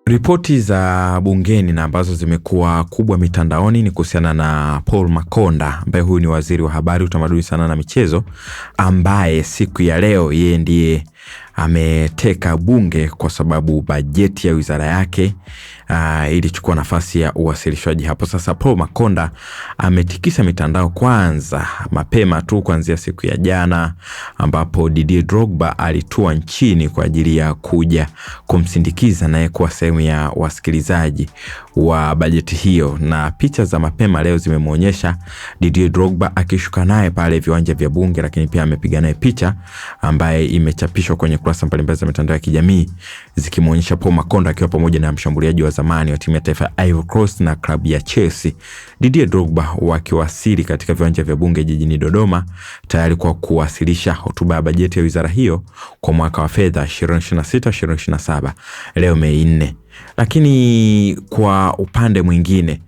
Ripoti za bungeni na ambazo zimekuwa kubwa mitandaoni ni kuhusiana na Paul Makonda, ambaye huyu ni waziri wa habari, utamaduni, sanaa na michezo, ambaye siku ya leo yeye ndiye ameteka bunge kwa sababu bajeti ya wizara yake ilichukua nafasi ya uwasilishwaji hapo. Sasa Paul Makonda ametikisa mitandao kwanza mapema tu kuanzia siku ya jana, ambapo Didier Drogba alitua nchini kwa ajili ya kuja kumsindikiza naye kuwa sehemu ya wasikilizaji wa bajeti hiyo, na picha za mapema leo zimemuonyesha Didier Drogba akishuka naye pale viwanja vya bunge, lakini pia amepiga naye picha ambaye imechapishwa kwenye kurasa mbalimbali za mitandao ya kijamii zikimuonyesha Paul Makonda akiwa pamoja na mshambuliaji wa zamani wa timu ya taifa ya Ivory Coast na klabu ya Chelsea Didier Drogba wakiwasili katika viwanja vya bunge jijini Dodoma tayari kwa kuwasilisha hotuba ya bajeti ya wizara hiyo kwa mwaka wa fedha 2026-2027 leo Mei 4. Lakini kwa upande mwingine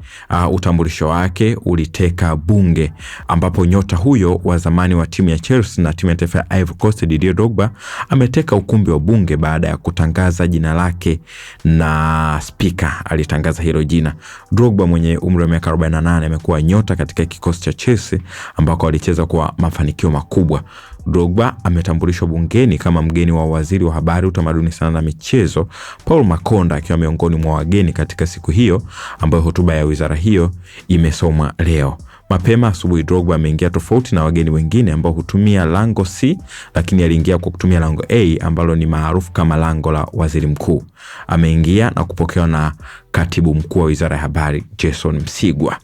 utambulisho wake uliteka bunge, ambapo nyota huyo wa zamani wa timu ya Chelsea na timu ya taifa ya Ivory Coast Didier Drogba ameteka ukumbi wa bunge baada ya kutangaza jina lake, na spika alitangaza hilo jina. Drogba mwenye umri wa miaka 48 amekuwa nyota katika kikosi cha Chelsea ambako alicheza kwa mafanikio makubwa. Drogba ametambulishwa bungeni kama mgeni wa waziri wa habari, utamaduni, sanaa na michezo Paul Makonda, akiwa miongoni mwa wageni katika siku hiyo ambayo hotuba ya wizara hiyo imesomwa leo. Mapema asubuhi Drogba ameingia tofauti na wageni wengine ambao hutumia lango C, lakini aliingia kwa kutumia lango A ambalo ni maarufu kama lango la waziri mkuu. Ameingia na kupokewa na katibu mkuu wa wizara ya habari Jason Msigwa.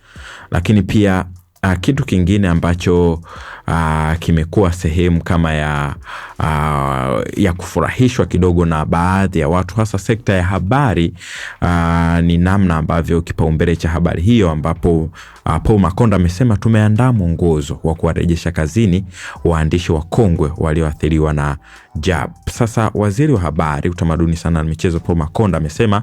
Lakini pia kitu kingine ambacho kimekuwa sehemu kama ya kufurahishwa kidogo na baadhi ya watu, hasa sekta ya habari, ni namna ambavyo kipaumbele cha habari hiyo, ambapo Paul Makonda amesema tumeandaa mwongozo wa kuwarejesha kazini waandishi wa kongwe walioathiriwa na JAB. Sasa waziri wa habari, utamaduni, sanaa na michezo Paul Makonda amesema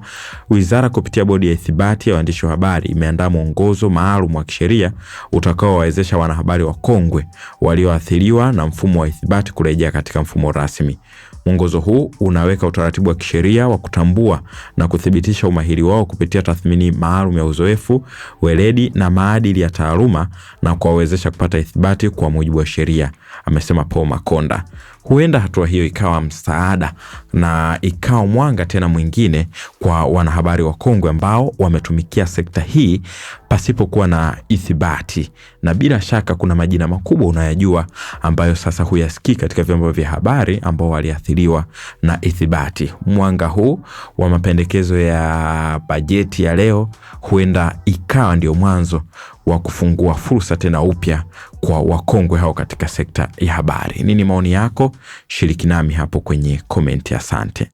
wizara kupitia bodi ya ithibati ya waandishi wa habari imeandaa mwongozo maalum wa kisheria utakaowawezesha wanahabari wa kongwe walioathiriwa na mfumo wa ithibati kurejea katika mfumo rasmi. Mwongozo huu unaweka utaratibu wa kisheria wa kutambua na kuthibitisha umahiri wao kupitia tathmini maalum ya uzoefu, weledi na maadili ya taaluma, na kuwawezesha kupata ithibati kwa mujibu wa sheria, amesema Paul Makonda. Huenda hatua hiyo ikawa msaada na ikawa mwanga tena mwingine kwa wanahabari wa kongwe ambao wametumikia sekta hii pasipokuwa na ithibati, na bila shaka kuna majina makubwa unayajua ambayo sasa huyasikii katika vyombo vya habari ambao waliathiriwa na ithibati. Mwanga huu wa mapendekezo ya bajeti ya leo huenda ikawa ndio mwanzo wa kufungua fursa tena upya kwa wakongwe hao katika sekta ya habari. Nini maoni yako? Shiriki nami hapo kwenye comment. Asante.